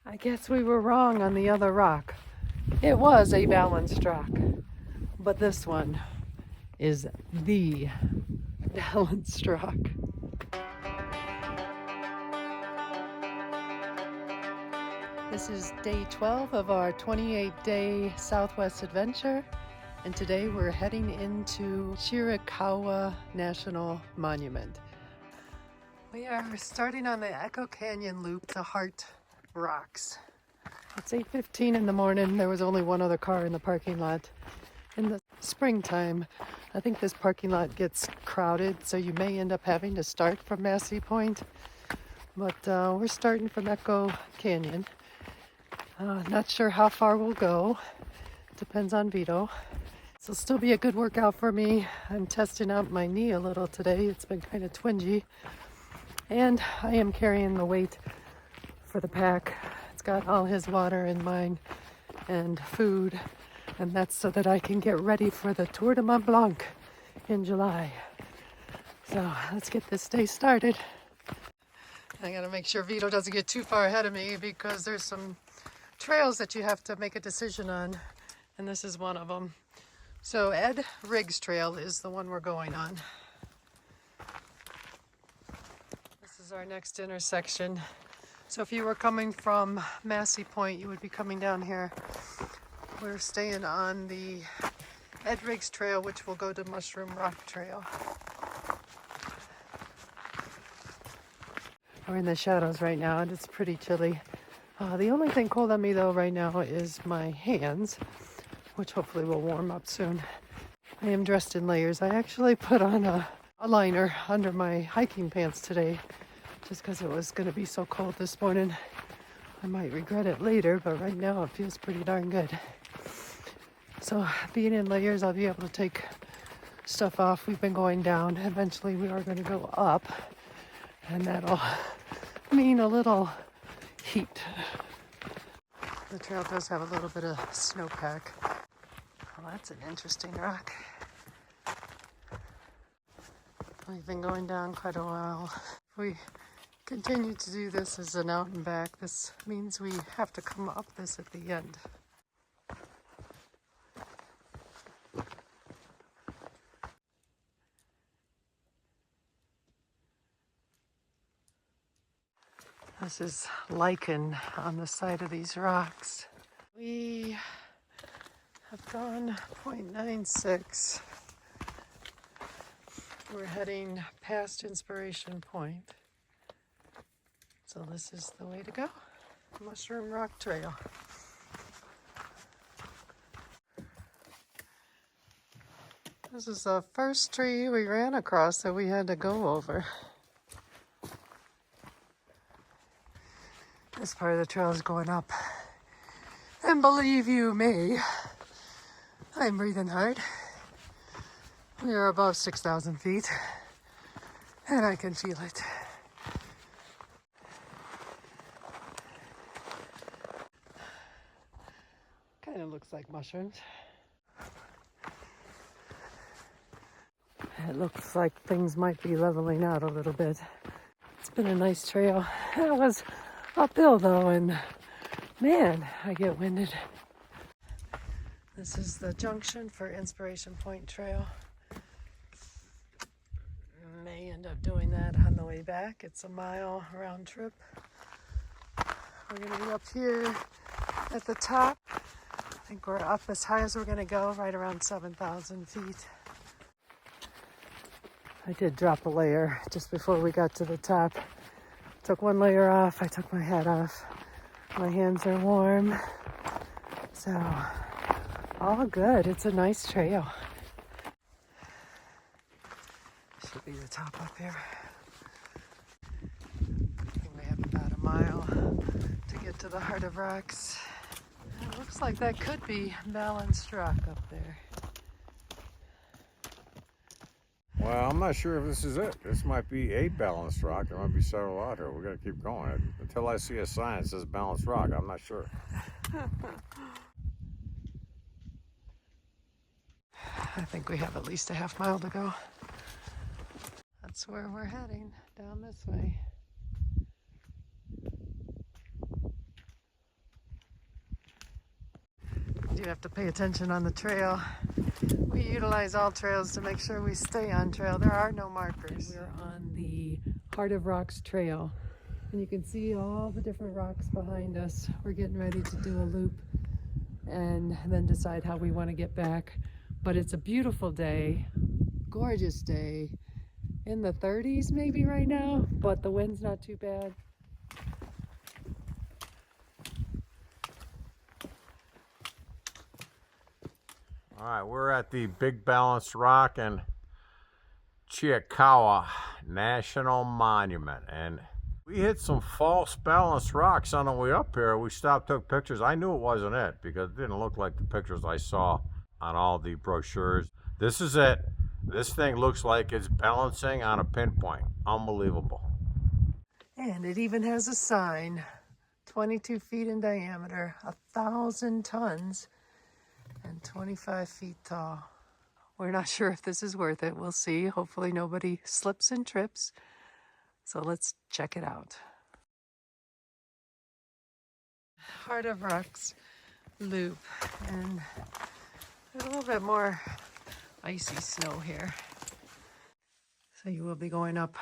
I guess we were wrong on the other rock. It was a balanced rock, but this one is the balanced rock. This is day 12 of our 28-day Southwest adventure, and today we're heading into Chiricahua National Monument. We are starting on the Echo Canyon Loop, the Heart Rocks. It's 8:15 in the morning. There was only one other car in the parking lot. In the springtime, I think this parking lot gets crowded, so you may end up having to start from Massey Point. But we're starting from Echo Canyon. Not sure how far we'll go. Depends on Vito. This will still be a good workout for me. I'm testing out my knee a little today. It's been kind of twingy. And I am carrying the weight for the pack. It's got all his water and mine and food. And that's so that I can get ready for the Tour de Mont Blanc in July. So let's get this day started. I gotta make sure Vito doesn't get too far ahead of me because there's some trails that you have to make a decision on. And this is one of them. So Ed Riggs Trail is the one we're going on. This is our next intersection. So if you were coming from Massey Point, you would be coming down here. We're staying on the Ed Riggs Trail, which will go to Mushroom Rock Trail. We're in the shadows right now, and it's pretty chilly. The only thing cold on me, though, right now is my hands, which hopefully will warm up soon. I am dressed in layers. I actually put on a liner under my hiking pants today, just because it was going to be so cold this morning. I might regret it later, but right now it feels pretty darn good. So being in layers, I'll be able to take stuff off. We've been going down. Eventually we are going to go up, and that'll mean a little heat. The trail does have a little bit of snowpack. Well, that's an interesting rock. We've been going down quite a while. If we continue to do this as an out and back, this means we have to come up this at the end. This is lichen on the side of these rocks. We have gone 0.96. We're heading past Inspiration Point. So this is the way to go. Mushroom Rock Trail. This is the first tree we ran across that we had to go over. This part of the trail is going up. And believe you me, I'm breathing hard. We are above 6,000 feet, and I can feel it. Kind of looks like mushrooms. It looks like things might be leveling out a little bit. It's been a nice trail. It was uphill though, and man, I get winded. This is the junction for Inspiration Point Trail. May end up doing that on the way back. It's a mile round trip. We're going to be up here at the top. I think we're up as high as we're going to go, right around 7,000 feet. I did drop a layer just before we got to the top. Took one layer off. I took my hat off. My hands are warm. So, all good. It's a nice trail. Should be the top up here. I think we have about a mile to get to the Heart of Rocks. It looks like that could be balanced rock up there. Well, I'm not sure if this is it. This might be a balanced rock. There might be several out here. We're going to keep going. Until I see a sign that says balanced rock, I'm not sure. I think we have at least a half mile to go. That's where we're heading, down this way. do have to pay attention on the trail. We utilize all trails to make sure we stay on trail. There are no markers. We're on the Heart of Rocks trail, and you can see all the different rocks behind us. We're getting ready to do a loop and then decide how we want to get back. But it's a beautiful day, gorgeous day, in the 30s maybe right now, but the wind's not too bad. All right, we're at the Big Balanced Rock and Chiricahua National Monument, and we hit some false balanced rocks on the way up here. We stopped, took pictures. I knew it wasn't it because it didn't look like the pictures I saw on all the brochures. This is it. This thing looks like it's balancing on a pinpoint. Unbelievable. And it even has a sign, 22 feet in diameter, 1,000 tons, and 25 feet tall. We're not sure if this is worth it. We'll see. Hopefully nobody slips and trips. So let's check it out. Heart of Rocks loop, and there's a little bit more icy snow here. So you will be going up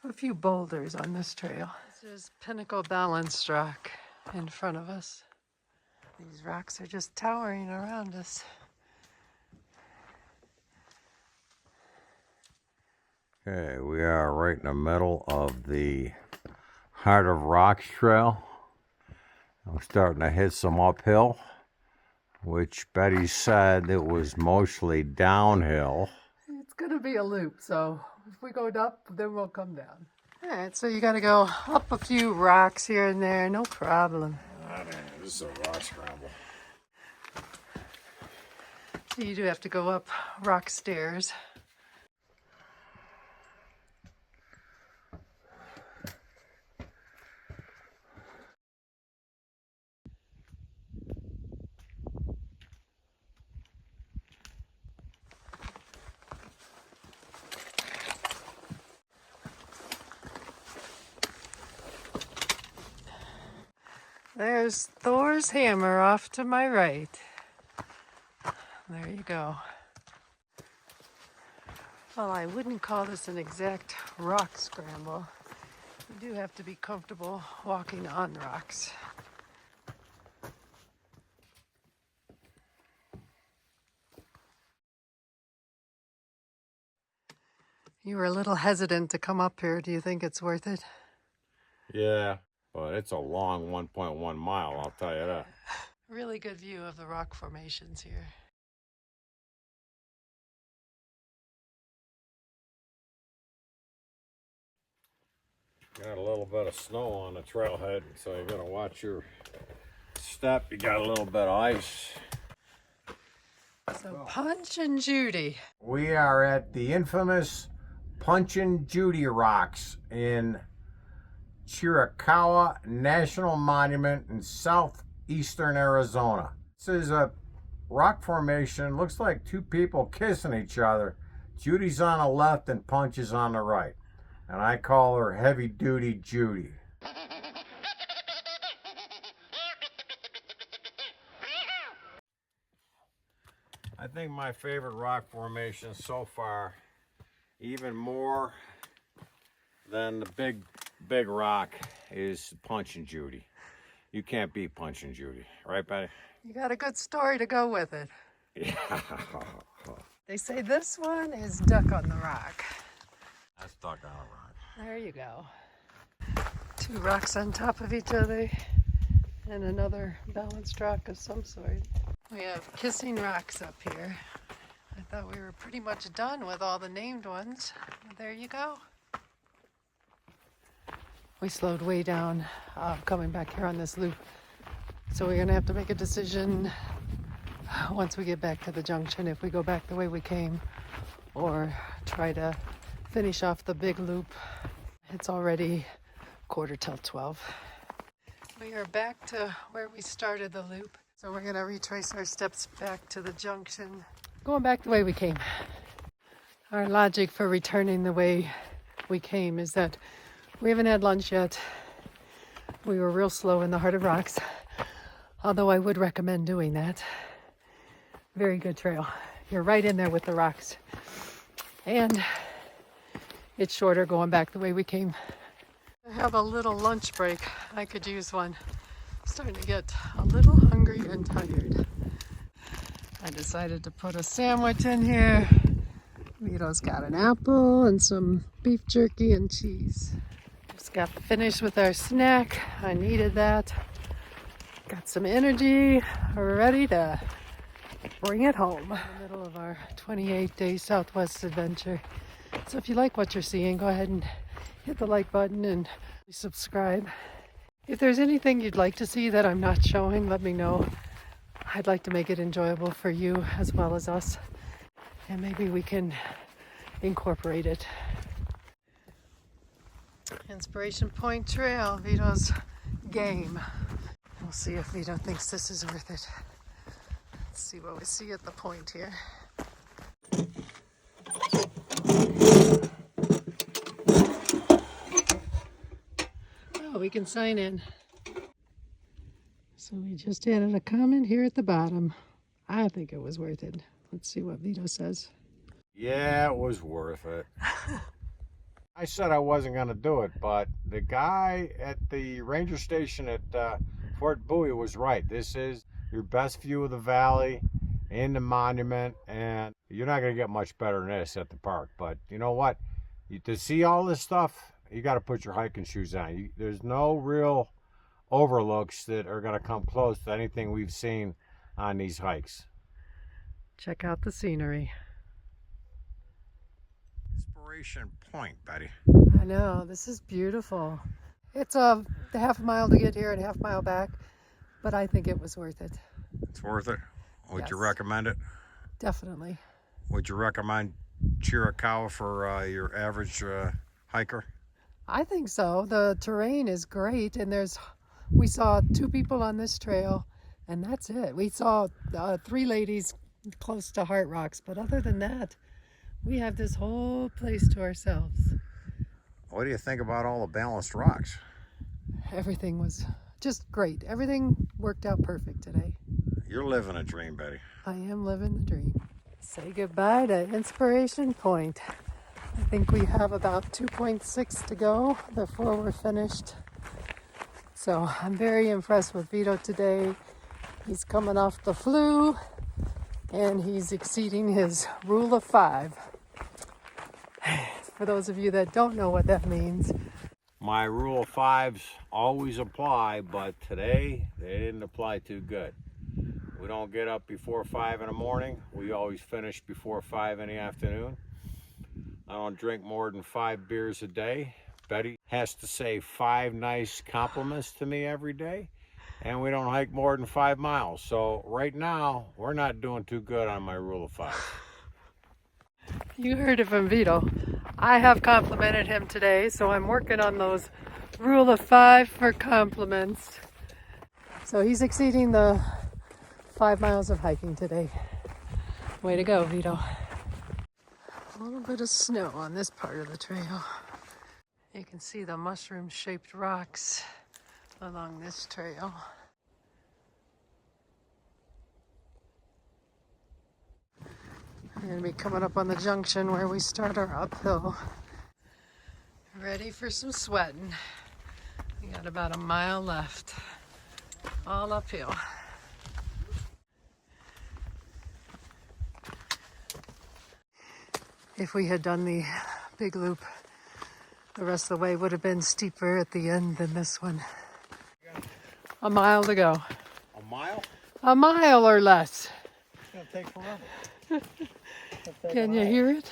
a few boulders on this trail. This is Pinnacle Balanced Rock in front of us. These rocks are just towering around us. Okay, we are right in the middle of the Heart of Rocks trail. We're starting to hit some uphill, which Betty said it was mostly downhill. It's gonna be a loop, so if we go up, then we'll come down. All right, so you gotta go up a few rocks here and there, no problem. This is a rock scramble. So you do have to go up rock stairs. There's Thor's hammer off to my right. There you go. Well, I wouldn't call this an exact rock scramble. You do have to be comfortable walking on rocks. You were a little hesitant to come up here. Do you think it's worth it? Yeah, but it's a long 1.1 mile, I'll tell you that. Really good view of the rock formations here. Got a little bit of snow on the trailhead, so you gotta watch your step. You got a little bit of ice. So Punch and Judy. We are at the infamous Punch and Judy rocks in Chiricahua National Monument in southeastern Arizona. This is a rock formation. Looks like two people kissing each other. Judy's on the left and Punch is on the right. And I call her Heavy Duty Judy. I think my favorite rock formation so far, even more than the big rock, is Punch and Judy. You can't beat Punch and Judy, right, Betty? You got a good story to go with it. Yeah. They say this one is Duck on the Rock. That's Duck on a Rock. There you go. Two rocks on top of each other and another balanced rock of some sort. We have kissing rocks up here. I thought we were pretty much done with all the named ones. There you go. We slowed way down coming back here on this loop. So we're gonna have to make a decision once we get back to the junction if we go back the way we came or try to finish off the big loop. It's already 11:45. We are back to where we started the loop. So we're gonna retrace our steps back to the junction. Going back the way we came. Our logic for returning the way we came is that we haven't had lunch yet. We were real slow in the Heart of Rocks. Although I would recommend doing that. Very good trail. You're right in there with the rocks. And it's shorter going back the way we came. I have a little lunch break. I could use one. Starting to get a little hungry and tired. I decided to put a sandwich in here. Vito's got an apple and some beef jerky and cheese. Just got finished with our snack. I needed that. Got some energy. We're ready to bring it home. In the middle of our 28-day Southwest adventure. So if you like what you're seeing, go ahead and hit the like button and subscribe. If there's anything you'd like to see that I'm not showing, let me know. I'd like to make it enjoyable for you as well as us. And maybe we can incorporate it. Inspiration Point Trail, Vito's game. We'll see if Vito thinks this is worth it. Let's see what we see at the point here. Oh, we can sign in. So we just added a comment here at the bottom. I think it was worth it. Let's see what Vito says. Yeah, it was worth it. I said I wasn't going to do it, but the guy at the ranger station at Fort Bowie was right. This is your best view of the valley and the monument, and you're not going to get much better than this at the park. But you know what? To see all this stuff, you got to put your hiking shoes on. There's no real overlooks that are going to come close to anything we've seen on these hikes. Check out the scenery. Inspiration Point, Betty. I know, this is beautiful. It's a half a mile to get here and a half mile back, but I think it was worth it. It's worth it? Would Yes. you recommend it? Definitely. Would you recommend Chiricahua for your average hiker? I think so. The terrain is great, and we saw 2 people on this trail, and that's it. We saw 3 ladies close to Heart Rocks, but other than that, we have this whole place to ourselves. What do you think about all the balanced rocks? Everything was just great. Everything worked out perfect today. You're living a dream, Betty. I am living the dream. Say goodbye to Inspiration Point. I think we have about 2.6 to go before we're finished. So I'm very impressed with Vito today. He's coming off the flu and he's exceeding his rule of 5. For those of you that don't know what that means. My rule of 5s always apply, but today they didn't apply too good. We don't get up before 5 in the morning. We always finish before 5 in the afternoon. I don't drink more than 5 beers a day. Betty has to say 5 nice compliments to me every day. And we don't hike more than 5 miles. So right now, we're not doing too good on my rule of 5. You heard it from Vito. I have complimented him today, so I'm working on those rule of 5 for compliments. So he's exceeding the 5 miles of hiking today. Way to go, Vito. A little bit of snow on this part of the trail. You can see the mushroom-shaped rocks along this trail. We're going to be coming up on the junction where we start our uphill. Ready for some sweating. We got about a mile left. All uphill. If we had done the big loop, the rest of the way would have been steeper at the end than this one. A mile to go. A mile? A mile or less. It's going to take forever. Can you hear it?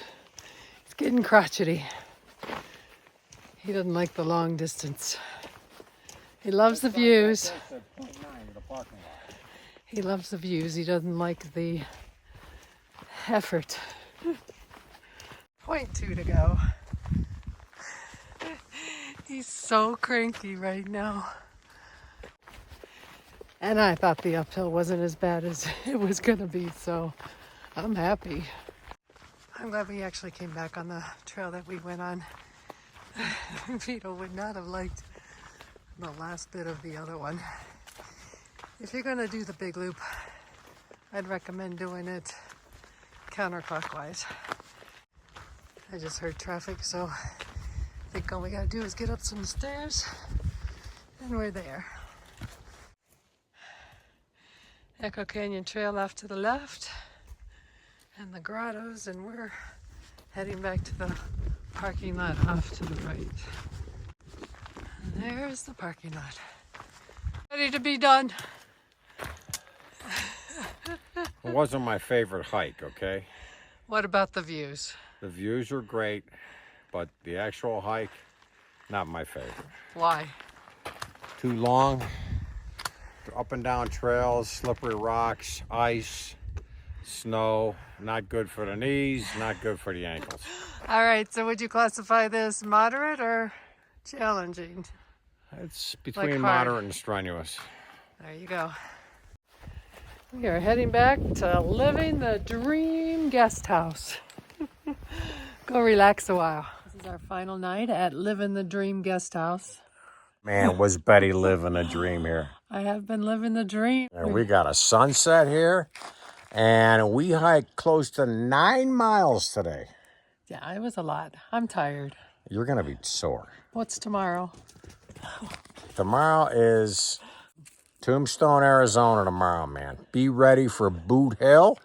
It's getting crotchety. He doesn't like the long distance. He loves the views. He loves the views. He doesn't like the effort. 0.2 to go. He's so cranky right now. And I thought the uphill wasn't as bad as it was going to be, so I'm happy. I'm glad we actually came back on the trail that we went on. Vito would not have liked the last bit of the other one. If you're gonna do the big loop, I'd recommend doing it counterclockwise. I just heard traffic, so I think all we gotta do is get up some stairs and we're there. Echo Canyon Trail off to the left and the grottos, and we're heading back to the parking lot off to the right. And there's the parking lot. Ready to be done. It wasn't my favorite hike, okay? What about the views? The views are great, but the actual hike, not my favorite. Why? Too long, up and down trails, slippery rocks, ice, snow, not good for the knees, not good for the ankles. All right, so would you classify this moderate or challenging? It's between Like hard. moderate and strenuous. There you go. We are heading back to living the dream guest house. Go relax a while. This is our final night at Living the Dream guest house. Man, was Betty living a dream here. I have been living the dream. And we got a sunset here, and we hiked close to 9 miles today. Yeah, it was a lot. I'm tired. You're going to be sore. What's tomorrow? Tomorrow is Tombstone, Arizona tomorrow, man. Be ready for Boot Hill,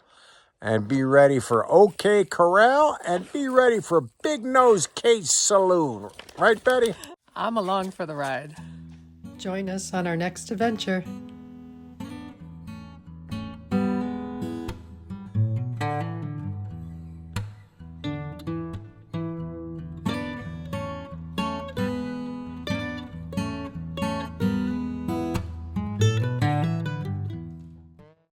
and be ready for OK Corral, and be ready for Big Nose Case Saloon. Right, Betty? I'm along for the ride. Join us on our next adventure.